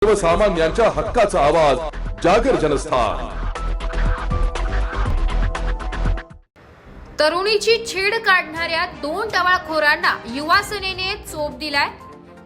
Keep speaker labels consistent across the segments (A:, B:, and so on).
A: सर्वसामान्यांच्या हक्काचा आवाज जागर जनस्थान।
B: तरुणीची छेड काढणाऱ्या 2 टवाळखोरांना युवा सेनेने चोप दिलाय।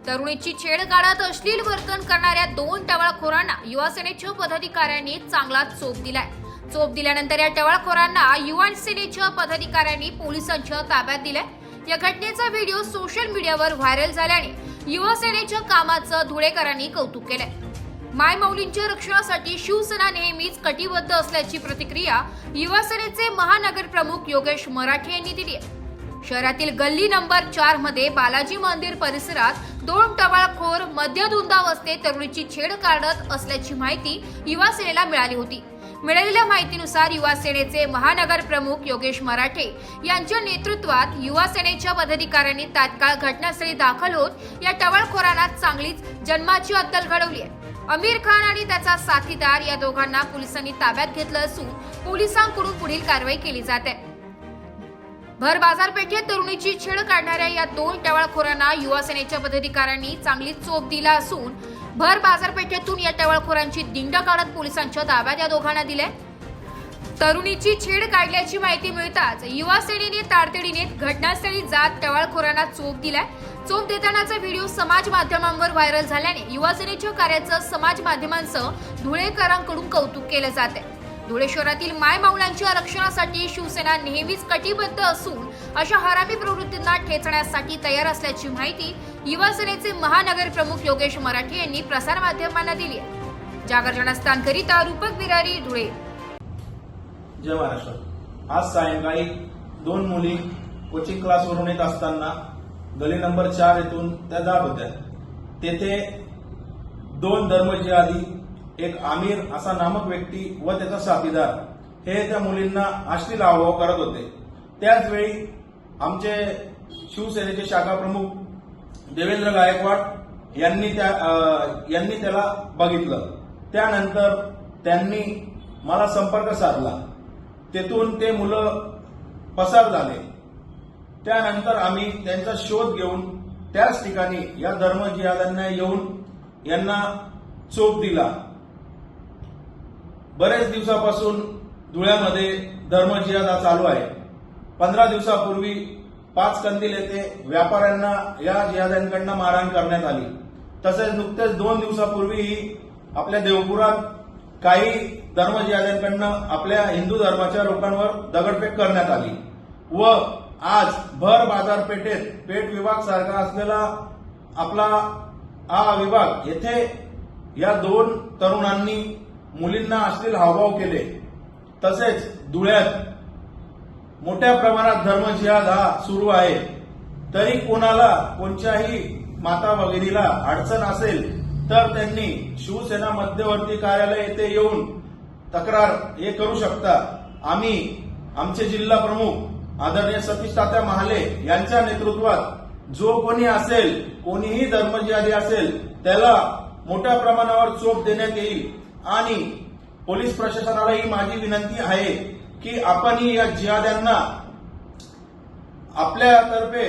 B: तरुणीची छेड काढत अश्लील वर्तन करणाऱ्या 2 टवाळखोरांना युवा सेनेच्या पदाधिकाऱ्यांनी चांगला चोप दिलाय। चोप दिल्यानंतर या टवाळखोरांना युवा सेनेच्या पदाधिकाऱ्यांनी पोलिसांच्या ताब्यात दिलाय। या घटनेचा व्हिडिओ सोशल मीडियावर व्हायरल झाल्याने युवा सेनेच्या कामाचं धुळेकरांनी कौतुक केलंय। मायमौलींच्या रक्षणासाठी शिवसेना नेहमीच कटिबद्ध असल्याची प्रतिक्रिया युवा सेनेचे महानगर प्रमुख योगेश मराठे यांनी दिली आहे। शहरातील गल्ली नंबर 4 मध्ये बालाजी मंदिर परिसरात 2 टवाळखोर मध्यधुंदावस्थेत तरुणीची छेड काढत असल्याची माहिती युवा सेनेला मिळाली होती। मिळालेल्या माहितीनुसार युवा सेनेचे महानगर प्रमुख योगेश मराठे यांच्या नेतृत्वात युवा सेनेच्या पदाधिकाऱ्यांनी तात्काळ घटनास्थळी दाखल होत या टवाळखोरांना चांगलीच जन्माची अद्दल घडवली आहे। आमिर खान आणि त्याचा साथीदार या दोघांना पोलिसांनी ताब्यात घेतलं असून पोलिसांकडून पुढील कारवाई केली जाते। भर बाजारपेठेत तरुणीची छेड काढणाऱ्या या 2 टवाळखोरांना युवा सेनेच्या पदाधिकाऱ्यांनी चांगली चोप दिला असून भर बाजारपेठेतून या टवाळखोरांची दिंड काढत पोलिसांच्या ताब्यात या दोघांना दिले। तरुणीची छेड काढल्याची माहिती मिळताच युवा सेनेने तातडीने घटनास्थळी जात टवाळखोरांना चोप दिलाय। चोप देतानाचा व्हिडिओ समाज माध्यमांवर व्हायरल झाल्याने युवा सेनेच्या कार्याचं समाज माध्यमांसह धुळेकरांकडून कौतुक केलं जाते। धुळे शहरातील मायमौलांच्या रक्षणासाठी शिवसेना नेहमीच कटिबद्ध असून अशा हरामी प्रवृत्तींना ठेचण्यासाठी तयार असल्याची माहिती युवा सेनेचे महानगर प्रमुख योगेश मराठे यांनी प्रसार माध्यमांना दिली आहे। जागर जनस्थानकरिता रूपक बिरारी, धुळे।
C: जय महाराष्ट्र। आज सायंकाळी 2 मुली कोचिंग क्लासवरून येत असताना गली नंबर 4 येथून त्या जात होत्या। तेथे 2 धर्मजिहादी, एक आमिर असा नामक व्यक्ती व त्याचा साथीदार हे त्या मुलींना अश्लील हावभाव करत होते। त्याच वेळी आमचे शिवसेनेचे शाखा प्रमुख देवेंद्र गायकवाड यांनी त्याला बघितलं। त्यानंतर त्यांनी मला संपर्क साधला। तेथून ते मुलं पसार झाले। त्यानंतर आम्ही त्यांचा शोध घेऊन त्याच ठिकाणी या धर्मजिहाद्यांना येऊन यांना चोप दिला। बरेच दिवसापासून धुळ्यामध्ये धर्मजिहाद हा चालू आहे। 15 दिवसापूर्वी 5 कंदील येथे व्यापाऱ्यांना या जिहाद्यांकडून मारहाण करण्यात आली। तसेच नुकतेच 2 दिवसापूर्वीही आपल्या देवपुरात काही धर्मजिहाद्यांकडून आपल्या हिंदू धर्माच्या लोकांवर दगडफेक करण्यात आली व आज भर बाजारपेठेत पेठ विभाग सारखा असलेला आपला हा विभाग येथे या 2 तरुणांनी मुलींना अश्लील हावभाव केले। तसेच धुळ्यात मोठ्या प्रमाणात धर्मजिहाद हा सुरू आहे। तरी कोणत्याही माता भगिनीला अडचण असेल तर त्यांनी शिवसेना मध्यवर्ती कार्यालय येथे येऊन तक्रार हे करू शकता। आम्ही आमचे जिल्हा प्रमुख आदरणीय सतीश तात्या महाले यांच्या नेतृत्वात जो कोणी असेल, कोणीही धर्मजिहादी असेल त्याला मोठ्या प्रमाणावर चोप देण्यात येईल। आणि पोलीस प्रशासनाला ही माझी विनंती आहे की आपणही या जिहाद्यांना आपल्यातर्फे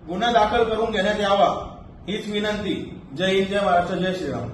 C: गुन्हा दाखल करून घेण्यात यावा हीच विनंती। जय हिंद, जय महाराष्ट्र, जय श्रीराम।